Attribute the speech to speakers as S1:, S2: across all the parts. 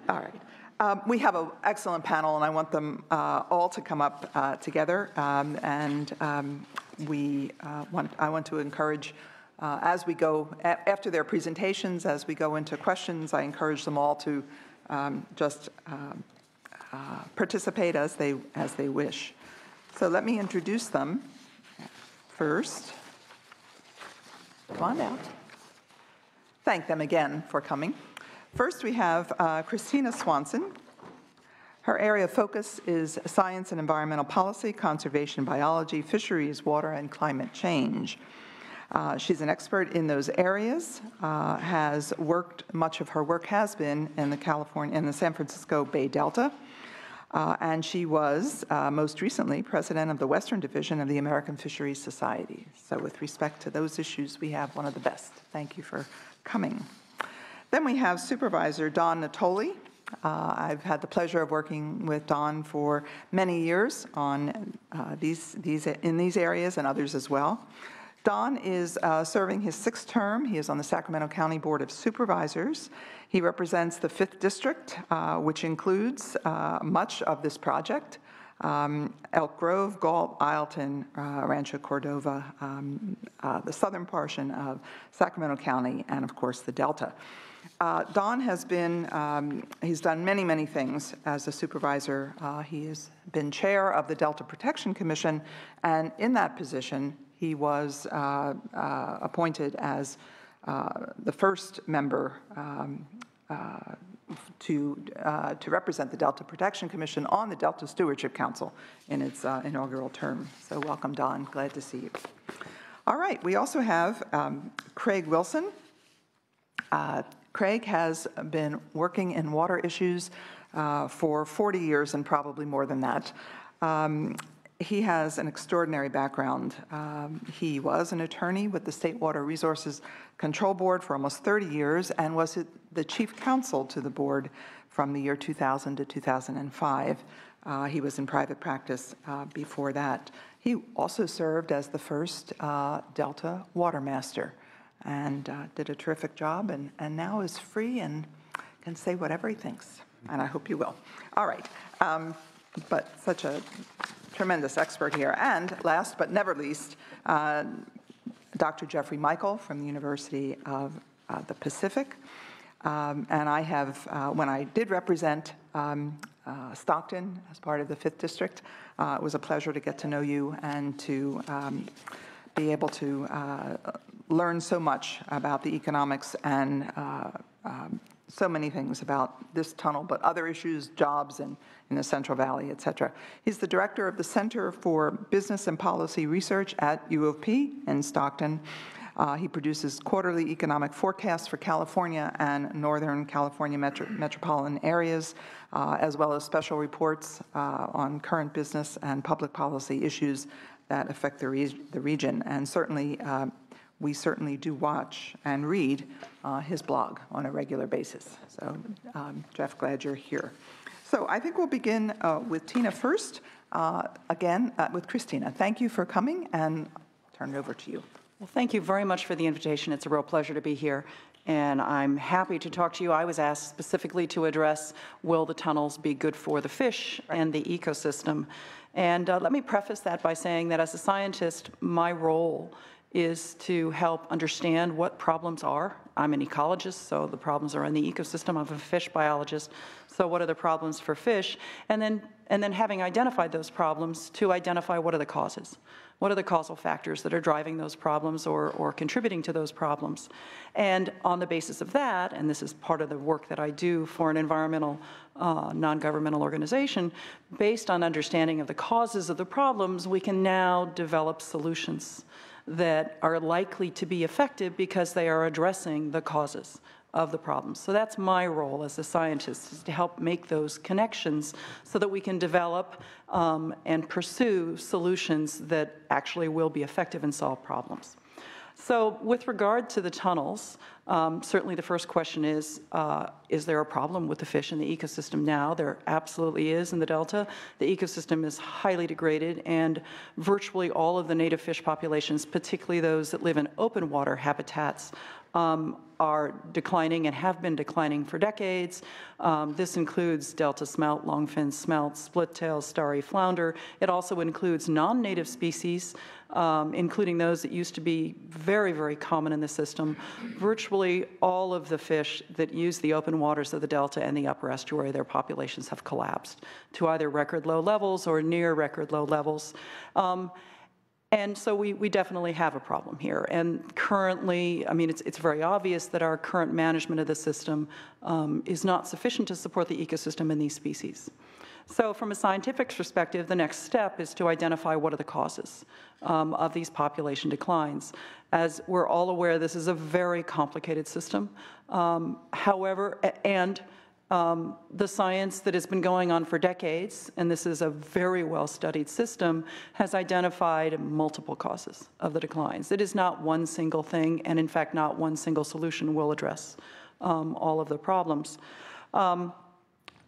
S1: All right. We have an excellent panel, and I want them all to come up together. I want to encourage, as we go, after their presentations, as we go into questions, I encourage them all to just participate as they wish. So let me introduce them first. Come on out. Thank them again for coming. First, we have Christina Swanson. Her area of focus is science and environmental policy, conservation biology, fisheries, water, and climate change. She's an expert in those areas, has worked, much of her work has been in the San Francisco Bay Delta, and she was most recently president of the Western Division of the American Fisheries Society. So with respect to those issues, we have one of the best. Thank you for coming. Then we have Supervisor Don Natoli. I've had the pleasure of working with Don for many years on in these areas and others as well. Don is serving his 6th term. He is on the Sacramento County Board of Supervisors. He represents the 5th District, which includes much of this project: Elk Grove, Galt, Isleton, Rancho Cordova, the southern portion of Sacramento County, and of course the Delta. Don has been, he's done many, many things as a supervisor. He has been chair of the Delta Protection Commission, and in that position, he was appointed as the first member to represent the Delta Protection Commission on the Delta Stewardship Council in its inaugural term. So welcome, Don. Glad to see you. All right. We also have Craig Wilson. Craig has been working in water issues for 40 years and probably more than that. He has an extraordinary background. He was an attorney with the State Water Resources Control Board for almost 30 years and was the chief counsel to the board from the year 2000 to 2005. He was in private practice before that. He also served as the first Delta Water Master and did a terrific job, and now is free and can say whatever he thinks, and I hope you will. All right, but such a tremendous expert here. And last but never least, Dr. Jeffrey Michael from the University of the Pacific. And I have, when I did represent Stockton as part of the 5th District, it was a pleasure to get to know you and to be able to learn so much about the economics and so many things about this tunnel, but other issues, jobs in the Central Valley, et cetera. He's the director of the Center for Business and Policy Research at U of P in Stockton. He produces quarterly economic forecasts for California and Northern California metropolitan areas, as well as special reports on current business and public policy issues that affect the region. And certainly, we certainly do watch and read his blog on a regular basis. So, Jeff, glad you're here. So I think we'll begin with Tina first, again with Christina. Thank you for coming, and I'll turn it over to you.
S2: Well, thank you very much for the invitation. It's a real pleasure to be here, and I'm happy to talk to you. I was asked specifically to address, will the tunnels be good for the fish and the ecosystem? And let me preface that by saying that as a scientist, my role is to help understand what problems are. I'm an ecologist, so the problems are in the ecosystem. I'm a fish biologist, so what are the problems for fish? And then having identified those problems, to identify what are the causes. What are the causal factors that are driving those problems or contributing to those problems? And on the basis of that, and this is part of the work that I do for an environmental non-governmental organization, based on understanding of the causes of the problems, we can now develop solutions that are likely to be effective because they are addressing the causes of the problems. So that's my role as a scientist, is to help make those connections so that we can develop and pursue solutions that actually will be effective and solve problems. So with regard to the tunnels, certainly the first question is there a problem with the fish in the ecosystem now? There absolutely is in the Delta. The ecosystem is highly degraded, and virtually all of the native fish populations, particularly those that live in open water habitats, are declining and have been declining for decades. This includes delta smelt, longfin smelt, split-tail, starry flounder. It also includes non-native species, including those that used to be very, very common in the system. Virtually all of the fish that use the open waters of the delta and the upper estuary, their populations have collapsed to either record low levels or near record low levels. And so we definitely have a problem here. And currently, I mean, it's very obvious that our current management of the system is not sufficient to support the ecosystem and these species. So from a scientific perspective, the next step is to identify what are the causes of these population declines. As we're all aware, this is a very complicated system. However, the science that has been going on for decades, and this is a very well-studied system, has identified multiple causes of the declines. It is not one single thing, and in fact, not one single solution will address all of the problems.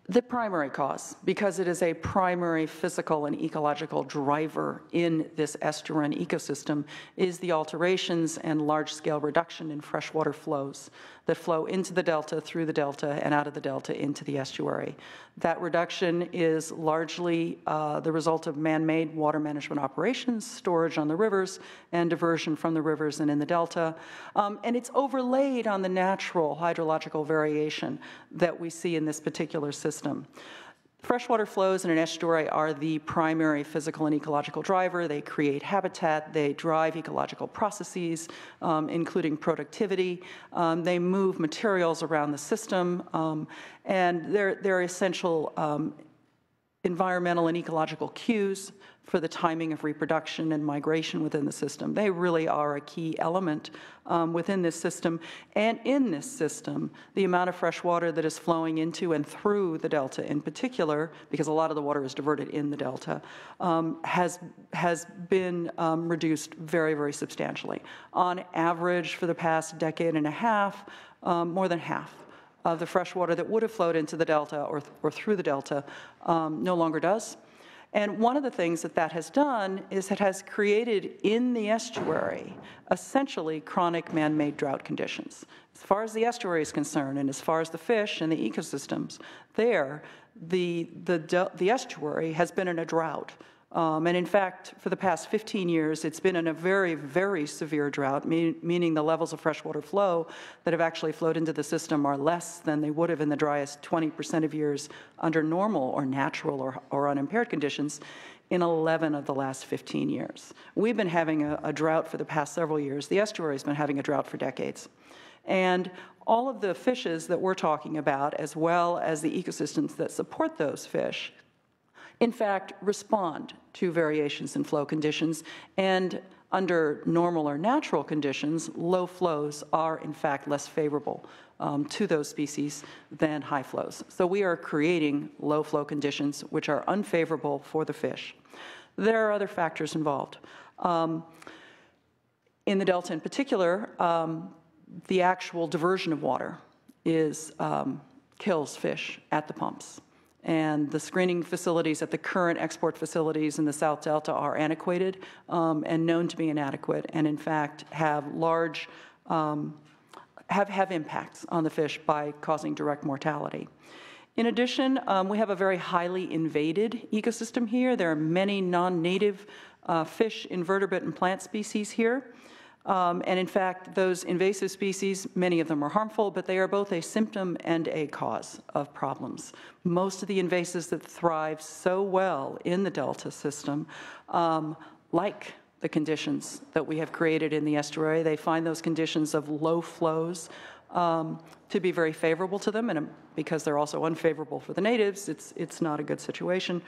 S2: The primary cause, because it is a primary physical and ecological driver in this estuarine ecosystem, is the alterations and large-scale reduction in freshwater flows that flow into the delta, through the delta, and out of the delta into the estuary. That reduction is largely the result of man-made water management operations, storage on the rivers, and diversion from the rivers and in the delta. And it's overlaid on the natural hydrological variation that we see in this particular system. Freshwater flows in an estuary are the primary physical and ecological driver. They create habitat, they drive ecological processes, including productivity. They move materials around the system, and they're essential environmental and ecological cues for the timing of reproduction and migration within the system. They really are a key element within this system. And in this system, the amount of fresh water that is flowing into and through the delta in particular, because a lot of the water is diverted in the delta, has been reduced very, very substantially. On average, for the past decade and a half, more than half of the fresh water that would have flowed into the delta or through the delta no longer does. And one of the things that has done is it has created in the estuary essentially chronic man-made drought conditions. As far as the estuary is concerned, and as far as the fish and the ecosystems there, the estuary has been in a drought. And in fact, for the past 15 years, it's been in a very, very severe drought, meaning the levels of freshwater flow that have actually flowed into the system are less than they would have in the driest 20% of years under normal or natural or unimpaired conditions in 11 of the last 15 years. We've been having a drought for the past several years. The estuary has been having a drought for decades. And all of the fishes that we're talking about, as well as the ecosystems that support those fish, in fact, respond to variations in flow conditions, and under normal or natural conditions, low flows are, in fact, less favorable to those species than high flows. So we are creating low flow conditions which are unfavorable for the fish. There are other factors involved. In the delta in particular, the actual diversion of water kills fish at the pumps. And the screening facilities at the current export facilities in the South Delta are antiquated and known to be inadequate, and in fact have large, have impacts on the fish by causing direct mortality. In addition, we have a very highly invaded ecosystem here. There are many non-native fish, invertebrate, and plant species here. And in fact, those invasive species, many of them are harmful, but they are both a symptom and a cause of problems. Most of the invasives that thrive so well in the delta system, like the conditions that we have created in the estuary, they find those conditions of low flows to be very favorable to them, and because they're also unfavorable for the natives, it's not a good situation.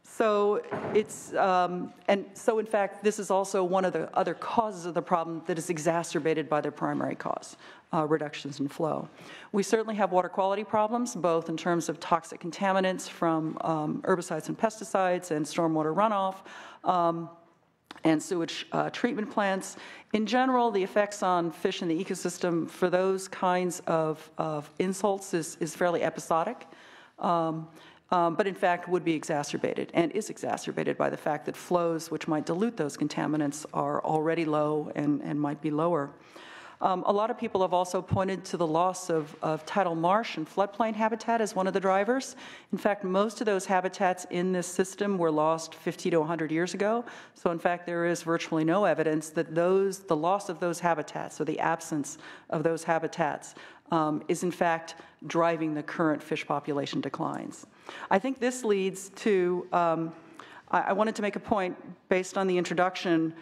S2: So it's, and so in fact, this is also one of the other causes of the problem that is exacerbated by their primary cause, reductions in flow. We certainly have water quality problems, both in terms of toxic contaminants from herbicides and pesticides and stormwater runoff, and sewage treatment plants. In general, the effects on fish in the ecosystem for those kinds of insults is fairly episodic. But in fact would be exacerbated and is exacerbated by the fact that flows which might dilute those contaminants are already low and might be lower. A lot of people have also pointed to the loss of tidal marsh and floodplain habitat as one of the drivers. In fact, most of those habitats in this system were lost 50 to 100 years ago. So in fact, there is virtually no evidence that the loss of those habitats, or the absence of those habitats, is in fact driving the current fish population declines. I think this leads to, I wanted to make a point based on the introduction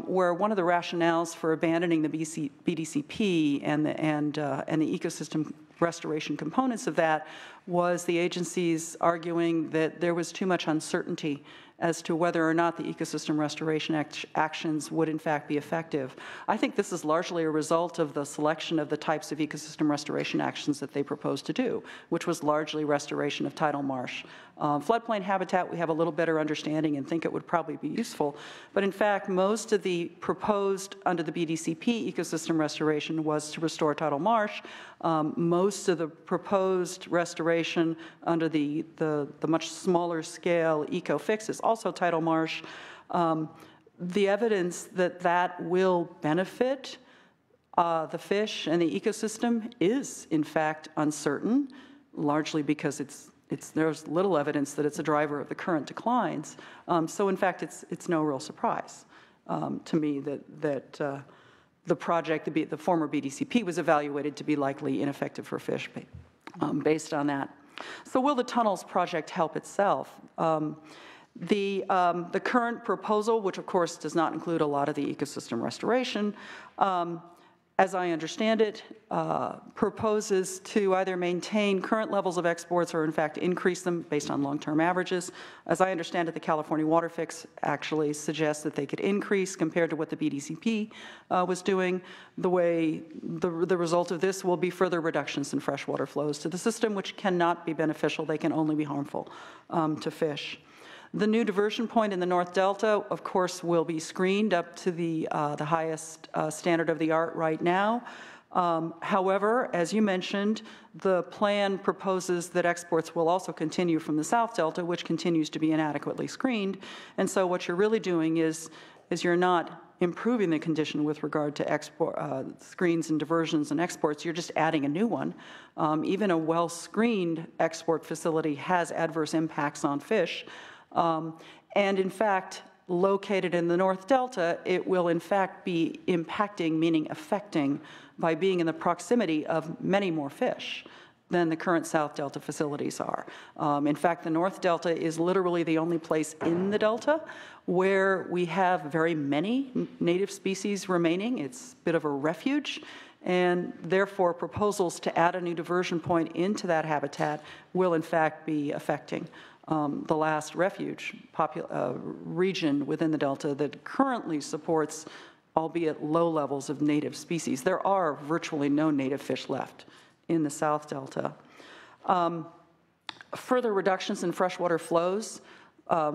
S2: where one of the rationales for abandoning the BDCP and the ecosystem restoration components of that was the agencies arguing that there was too much uncertainty as to whether or not the ecosystem restoration actions would in fact be effective. I think this is largely a result of the selection of the types of ecosystem restoration actions that they proposed to do, which was largely restoration of tidal marsh. Floodplain habitat, we have a little better understanding and think it would probably be useful, but in fact, most of the proposed under the BDCP ecosystem restoration was to restore tidal marsh. Most of the proposed restoration under the much smaller scale eco-fix is also tidal marsh. The evidence that that will benefit the fish and the ecosystem is in fact uncertain, largely because there's little evidence that it's a driver of the current declines. So in fact, it's no real surprise to me that the project, the former BDCP, was evaluated to be likely ineffective for fish based on that. So will the tunnels project help itself? The current proposal, which of course does not include a lot of the ecosystem restoration, as I understand it, proposes to either maintain current levels of exports or in fact increase them based on long-term averages. As I understand it, the California Water Fix actually suggests that they could increase compared to what the BDCP was doing. The result of this will be further reductions in freshwater flows to the system, which cannot be beneficial. They can only be harmful to fish. The new diversion point in the North Delta, of course, will be screened up to the highest standard of the art right now. However, as you mentioned, the plan proposes that exports will also continue from the South Delta, which continues to be inadequately screened. And so what you're really doing is you're not improving the condition with regard to export, screens and diversions and exports. You're just adding a new one. Even a well-screened export facility has adverse impacts on fish. And in fact, located in the North Delta, it will in fact be impacting, meaning affecting, by being in the proximity of many more fish than the current South Delta facilities are. In fact, the North Delta is literally the only place in the Delta where we have very many native species remaining. It's a bit of a refuge, and therefore proposals to add a new diversion point into that habitat will in fact be affecting the last refuge region within the Delta that currently supports, albeit low levels of native species. There are virtually no native fish left in the South Delta. Further reductions in freshwater flows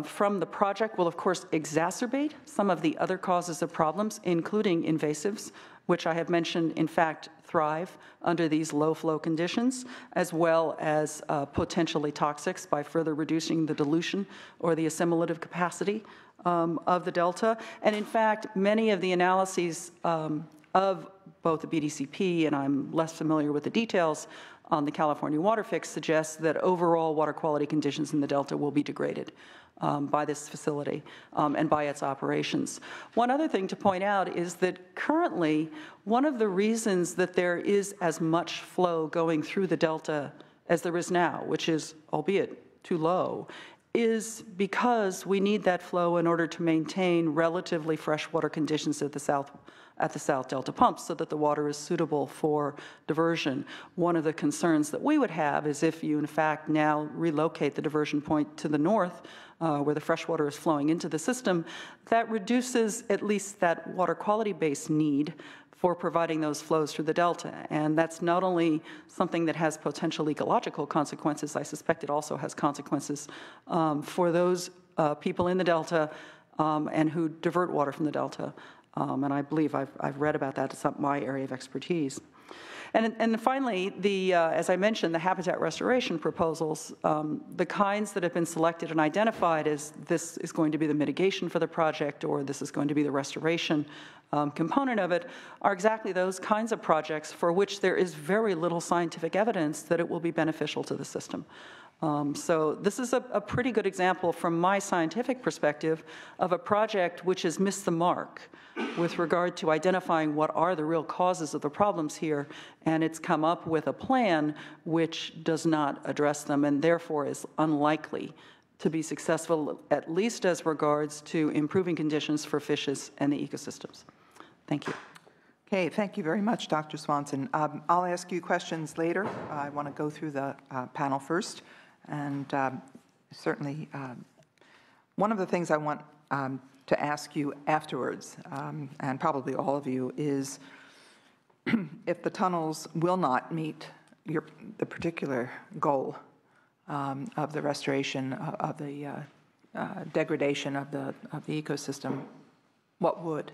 S2: from the project will, of course, exacerbate some of the other causes of problems, including invasives, which I have mentioned, in fact, thrive under these low flow conditions, as well as potentially toxics by further reducing the dilution or the assimilative capacity of the Delta. And in fact, many of the analyses of both the BDCP, and I'm less familiar with the details on the California Water Fix, suggests that overall water quality conditions in the Delta will be degraded by this facility and by its operations. One other thing to point out is that currently, one of the reasons that there is as much flow going through the Delta as there is now, which is, albeit too low, is because we need that flow in order to maintain relatively freshwater conditions at the South Delta pumps so that the water is suitable for diversion. One of the concerns that we would have is if you, in fact, now relocate the diversion point to the north, where the freshwater is flowing into the system, that reduces at least that water quality-based need for providing those flows through the Delta. And that's not only something that has potential ecological consequences, I suspect it also has consequences for those people in the Delta and who divert water from the Delta. And I believe I've read about that. It's not my area of expertise. And finally, as I mentioned, the habitat restoration proposals, the kinds that have been selected and identified as this is going to be the mitigation for the project or this is going to be the restoration component of it, are exactly those kinds of projects for which there is very little scientific evidence that it will be beneficial to the system. So this is a pretty good example from my scientific perspective of a project which has missed the mark with regard to identifying what are the real causes of the problems here, and it's come up with a plan which does not address them and therefore is unlikely to be successful, at least as regards to improving conditions for fishes and the ecosystems. Thank you.
S1: Okay, thank you very much, Dr. Swanson. I'll ask you questions later. I want to go through the panel first. And certainly, one of the things I want to ask you afterwards, and probably all of you, is if the tunnels will not meet the particular goal of the restoration of the degradation of the ecosystem, what would?